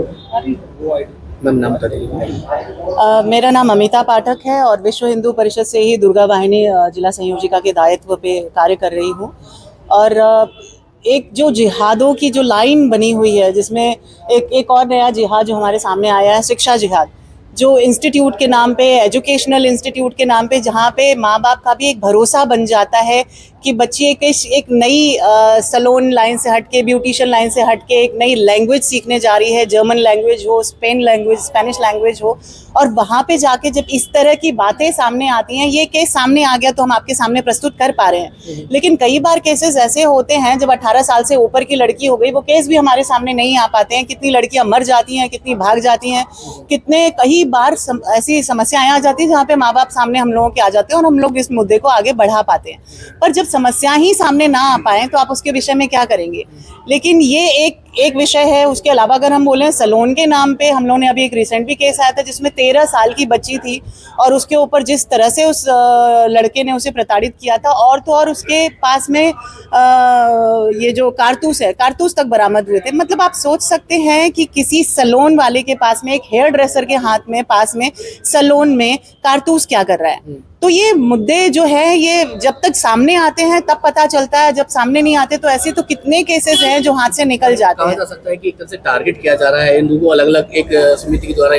Ma'am नाम बता दीजिए। मेरा नाम अमिता पाठक है और विश्व हिंदू परिषद से ही दुर्गा वाहिनी जिला संयोजिका के दायित्व पे कार्य कर रही हूँ। और एक जो जिहादों की जो लाइन बनी हुई है, जिसमें एक और नया जिहाद जो हमारे सामने आया है, शिक्षा जिहाद, जो इंस्टीट्यूट के नाम पे, एजुकेशनल इंस्टीट्यूट के नाम पे, जहाँ पे माँ बाप का भी एक भरोसा बन जाता है कि बच्ची एक नई सलोन लाइन से हटके, ब्यूटिशियन लाइन से हटके एक नई लैंग्वेज सीखने जा रही है, जर्मन लैंग्वेज हो, स्पेनिश लैंग्वेज हो, और वहाँ पे जाके जब इस तरह की बातें सामने आती हैं, ये केस सामने आ गया तो हम आपके सामने प्रस्तुत कर पा रहे हैं। लेकिन कई बार केसेस ऐसे होते हैं, जब 18 साल से ऊपर की लड़की हो गई, वो केस भी हमारे सामने नहीं आ पाते हैं। कितनी लड़कियां मर जाती हैं, कितनी भाग जाती हैं, कितने कई बार ऐसी समस्याएं आ जाती हैं जहाँ पे माँ बाप सामने हम लोगों के आ जाते हैं और हम लोग इस मुद्दे को आगे बढ़ा पाते हैं। पर जब समस्या ही सामने ना आ पाए तो आप उसके विषय में क्या करेंगे। लेकिन ये एक विषय है। उसके अलावा अगर हम बोलें, सलोन के नाम पे हम लोगों ने अभी एक रिसेंट भी केस आया था जिसमें 13 साल की बच्ची थी और उसके ऊपर जिस तरह से उस लड़के ने उसे प्रताड़ित किया था, और तो और उसके पास में ये जो कारतूस तक बरामद हुए थे। मतलब आप सोच सकते हैं कि किसी सलोन वाले के पास में, एक हेयर ड्रेसर के हाथ में, पास में सलोन में कारतूस क्या कर रहा है। तो ये मुद्दे जो है, ये जब तक सामने आते हैं तब पता चलता है, जब सामने नहीं आते तो ऐसे तो कितने केसेस हैं जो हाथ से निकल जाते हैं। कहा जा सकता है कि एक तरह से टारगेट किया जा रहा है इन लोगों को, अलग अलग एक समिति के द्वारा,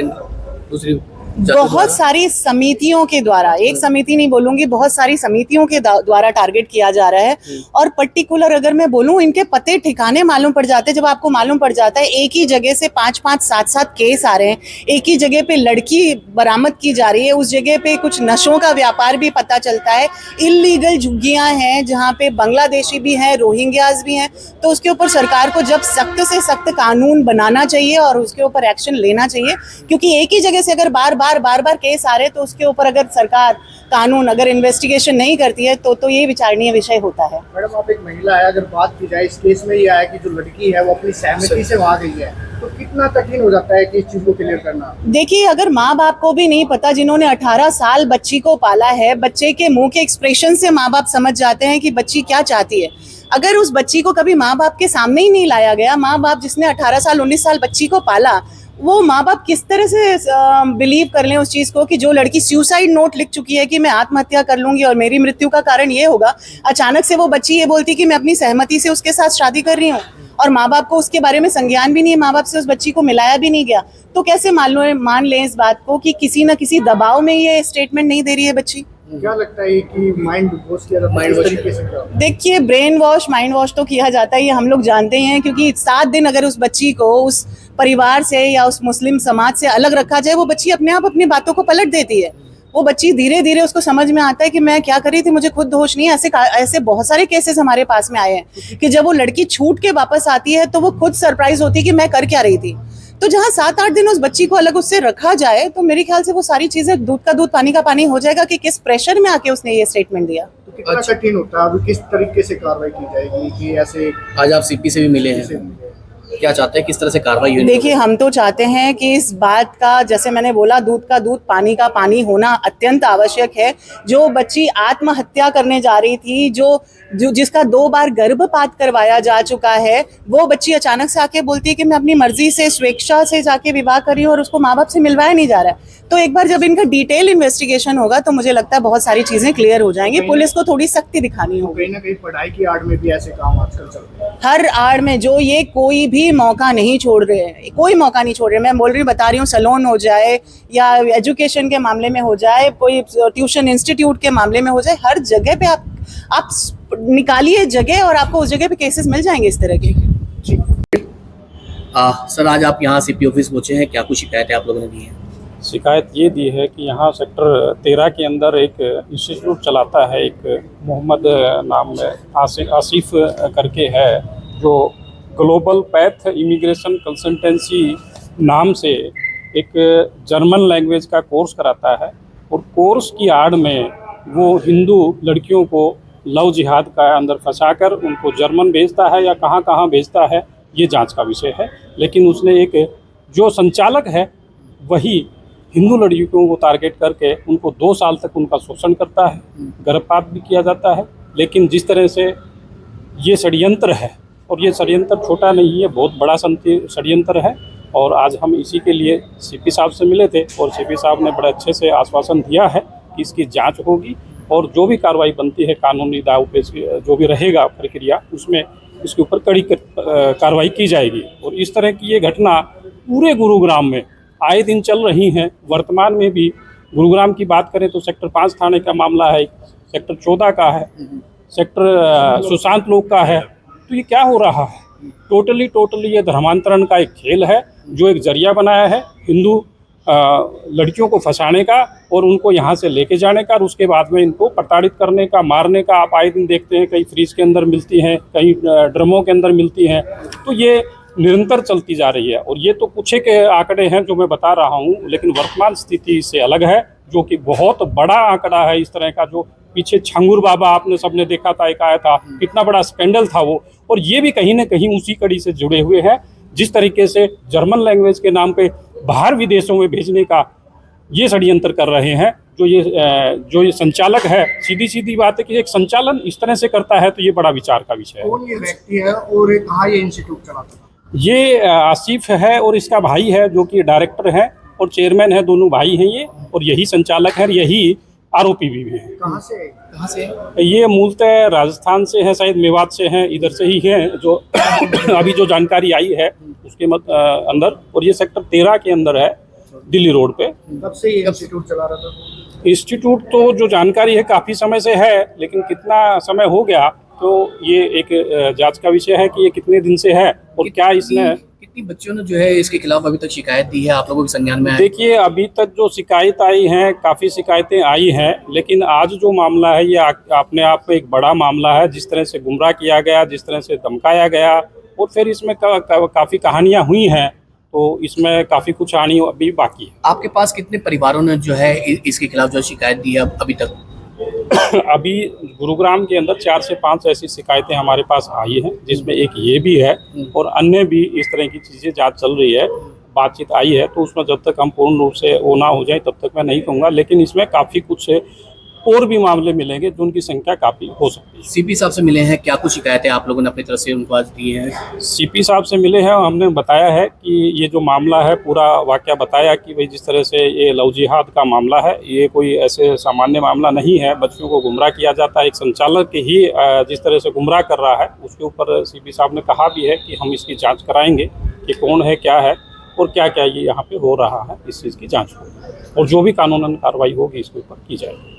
दूसरी बहुत सारी समितियों के द्वारा, एक समिति नहीं बोलूंगी, बहुत सारी समितियों के द्वारा टारगेट किया जा रहा है। और पर्टिकुलर अगर मैं बोलूं, इनके पते ठिकाने मालूम पड़ जाते हैं। जब आपको मालूम पड़ जाता है एक ही जगह से 5-5, 7-7 केस आ रहे हैं, एक ही जगह पे लड़की बरामद की जा रही है, उस जगह पे कुछ नशों का व्यापार भी पता चलता है, इल्लीगल झुग्गियां हैं जहाँ पे बांग्लादेशी भी हैं, रोहिंग्याज भी हैं, तो उसके ऊपर सरकार को जब सख्त से सख्त कानून बनाना चाहिए और उसके ऊपर एक्शन लेना चाहिए। क्योंकि एक ही जगह से अगर बार बार केस आ रहे तो उसके ऊपर अगर सरकार कानून अगर इन्वेस्टिगेशन नहीं करती है तो ये विचारणीय विषय होता है। मैडम, आप एक महिला है, अगर बात की जाए इस केस में, ये आया कि जो लड़की है वो अपनी सहमति से वहाँ गई है, तो कितना कठिन हो जाता है कि इस चीज को क्लियर करना। देखिए, अगर माँ बाप को भी नहीं पता, जिन्होंने 18 साल बच्ची को पाला है, बच्चे के मुंह के एक्सप्रेशन से माँ बाप समझ जाते हैं कि बच्ची क्या चाहती है। अगर उस बच्ची को कभी माँ बाप के सामने ही नहीं लाया गया, माँ बाप जिसने 18 साल 19 साल बच्ची को पाला, वो माँ बाप किस तरह से बिलीव कर लें उस चीज़ को कि जो लड़की सुसाइड नोट लिख चुकी है कि मैं आत्महत्या कर लूंगी और मेरी मृत्यु का कारण ये होगा, अचानक से वो बच्ची ये बोलती कि मैं अपनी सहमति से उसके साथ शादी कर रही हूँ और माँ बाप को उसके बारे में संज्ञान भी नहीं है, माँ बाप से उस बच्ची को मिलाया भी नहीं गया, तो कैसे मान लें इस बात को कि किसी न किसी दबाव में ये स्टेटमेंट नहीं दे रही है बच्ची। क्या लगता है कि माइंड वॉश किया जाता है इस तरीके से? देखिए, ब्रेन वॉश, माइंड वॉश तो किया जाता है, ये हम लोग जानते हैं। क्योंकि 7 दिन अगर उस बच्ची को उस परिवार से या उस मुस्लिम समाज से अलग रखा जाए, वो बच्ची अपने आप अपनी बातों को पलट देती है। वो बच्ची धीरे धीरे उसको समझ में आता है कि मैं क्या कर रही थी, मुझे खुद होश नहीं है। ऐसे बहुत सारे केसेस हमारे पास में आए हैं कि जब वो लड़की छूट के वापस आती है तो वो खुद सरप्राइज होती है कि मैं कर क्या रही थी। तो जहाँ 7-8 दिन उस बच्ची को अलग उससे रखा जाए तो मेरे ख्याल से वो सारी चीजें दूध का दूध पानी का पानी हो जाएगा कि किस प्रेशर में आके उसने ये स्टेटमेंट दिया। तो कितना कठिन होता है, अभी किस तरीके से कार्रवाई की जाएगी कि ऐसे? आज आप सीपी से भी मिले हैं, क्या चाहते हैं, किस तरह से कार्रवाई होगी? देखिए, हम तो चाहते हैं कि इस बात का, जैसे मैंने बोला, दूध का दूध पानी का पानी होना अत्यंत आवश्यक है। जो बच्ची आत्महत्या करने जा रही थी, जिसका 2 बार गर्भपात करवाया जा चुका है, वो बच्ची अचानक से आके बोलती है कि मैं अपनी मर्जी से, स्वेच्छा से जाके विवाह करी हूँ और उसको माँ बाप से मिलवाया नहीं जा रहा है। तो एक बार जब इनका डिटेल इन्वेस्टिगेशन होगा तो मुझे लगता है बहुत सारी चीजें क्लियर हो जाएंगी। पुलिस को थोड़ी सख्ती दिखानी होगी। कहीं ना कहीं पढ़ाई की आड़ में भी ऐसे काम आजकल चल रहे हैं। हर आड़ में जो ये कोई भी मौका नहीं छोड़ रहे हैं, कोई मौका नहीं छोड़ रहे। मैं बोल रही बता रही हूँ, सलोन हो जाए या एजुकेशन के मामले में हो जाए, कोई ट्यूशन इंस्टीट्यूट के मामले में हो जाए, हर जगह पे आप निकालिए जगह और आपको उस जगह पे केसेस मिल जाएंगे इस तरह के। सर, आज आप यहाँ सीपी ऑफिस पहुँचे हैं, क्या कुछ शिकायतें आप लोगों ने दी हैं? शिकायत ये दी है कि यहाँ सेक्टर 13 के अंदर एक इंस्टीट्यूट चलाता है, एक मोहम्मद नाम आसिफ करके है, जो ग्लोबल पैथ इमिग्रेशन कंसल्टेंसी नाम से एक जर्मन लैंग्वेज का कोर्स कराता है। और कोर्स की आड़ में वो हिंदू लड़कियों को लव जिहाद का अंदर फंसाकर उनको जर्मन भेजता है या कहाँ कहाँ भेजता है, ये जांच का विषय है। लेकिन उसने एक जो संचालक है वही हिंदू लड़कियों को टारगेट करके उनको 2 साल तक उनका शोषण करता है, गर्भपात भी किया जाता है। लेकिन जिस तरह से ये षड्यंत्र है, और ये षड्यंत्र छोटा नहीं है, बहुत बड़ा षड्यंत्र है, और आज हम इसी के लिए सीपी साहब से मिले थे और सीपी साहब ने बड़े अच्छे से आश्वासन दिया है कि इसकी जांच होगी और जो भी कार्रवाई बनती है कानूनी दाव पे जो भी रहेगा प्रक्रिया उसमें इसके ऊपर कड़ी कार्रवाई की जाएगी। और इस तरह की ये घटना पूरे गुरुग्राम में आए दिन चल रही हैं। वर्तमान में भी गुरुग्राम की बात करें तो सेक्टर 5 थाने का मामला है, सेक्टर 14 का है, सेक्टर सुशांत लोक का है। तो ये क्या हो रहा है? टोटली ये धर्मांतरण का एक खेल है जो एक जरिया बनाया है हिंदू लड़कियों को फंसाने का और उनको यहाँ से लेके जाने का और उसके बाद में इनको प्रताड़ित करने का, मारने का। आप आए दिन देखते हैं कहीं फ्रीज के अंदर मिलती हैं, कहीं ड्रमों के अंदर मिलती हैं। तो ये निरंतर चलती जा रही है और ये तो कुछ एक आंकड़े हैं जो मैं बता रहा हूँ, लेकिन वर्तमान स्थिति इससे अलग है जो कि बहुत बड़ा आंकड़ा है इस तरह का। जो पीछे छंगूर बाबा आपने सबने देखा था, एक आया था, कितना बड़ा स्कैंडल था वो। और ये भी कहीं ना कहीं उसी कड़ी से जुड़े हुए हैं। जिस तरीके से जर्मन लैंग्वेज के नाम पे बाहर विदेशों में भेजने का ये षड्यंत्र कर रहे हैं, जो ये संचालक है, सीधी बात है कि एक संचालन इस तरह से करता है तो ये बड़ा विचार का विषय है। कौन ये व्यक्ति है और कहाँ ये इंस्टीट्यूट चलाता है? ये आसिफ है और इसका भाई है जो कि डायरेक्टर है और चेयरमैन है। दोनों भाई हैं ये और यही संचालक है, यही आरोपी भी है। कहाँ से? ये मूलतः राजस्थान से है, शायद मेवात से हैं, इधर से ही हैं जो अभी जो जानकारी आई है उसके अंदर। और ये सेक्टर 13 के अंदर है, दिल्ली रोड पे। कब से ये इंस्टीट्यूट चला रहा था? इंस्टीट्यूट तो जो जानकारी है काफ़ी समय से है, लेकिन कितना समय हो गया तो ये एक जांच का विषय है कि ये कितने दिन से है और क्या इसने कितनी बच्चियों ने जो है इसके खिलाफ अभी तक शिकायत दी है, आप लोगों के संज्ञान में आया? देखिए, अभी तक जो शिकायत आई हैं, काफ़ी शिकायतें आई हैं, लेकिन आज जो मामला है ये अपने आप में एक बड़ा मामला है। जिस तरह से गुमराह किया गया, जिस तरह से धमकाया गया और फिर इसमें काफ़ी कहानियाँ हुई हैं, तो इसमें काफ़ी कुछ आनी अभी बाकी है। आपके पास कितने परिवारों ने जो है इसके खिलाफ जो शिकायत दी है अभी तक? अभी गुरुग्राम के अंदर 4 से 5 ऐसी शिकायतें हमारे पास आई हैं, जिसमें एक ये भी है और अन्य भी इस तरह की चीज़ें जांच चल रही है, बातचीत आई है। तो उसमें जब तक हम पूर्ण रूप से वो ना हो जाए तब तक मैं नहीं कहूँगा, लेकिन इसमें काफ़ी कुछ और भी मामले मिलेंगे जो उनकी संख्या काफ़ी हो सकती है। सीपी साहब से मिले हैं, क्या कुछ शिकायतें आप लोगों ने अपनी तरफ से उनको आज दी हैं? सीपी साहब से मिले हैं और हमने बताया है कि ये जो मामला है, पूरा वाकया बताया कि भाई जिस तरह से ये लव जिहाद का मामला है, ये कोई ऐसे सामान्य मामला नहीं है। बच्चियों को गुमराह किया जाता है, एक संचालक ही जिस तरह से गुमराह कर रहा है उसके ऊपर सीपी साहब ने कहा भी है कि हम इसकी जाँच कराएंगे कि कौन है, क्या है और क्या क्या ये यहाँ पे हो रहा है। इस चीज़ की जाँच होगी और जो भी कानूनन कार्रवाई होगी इसके ऊपर की जाएगी।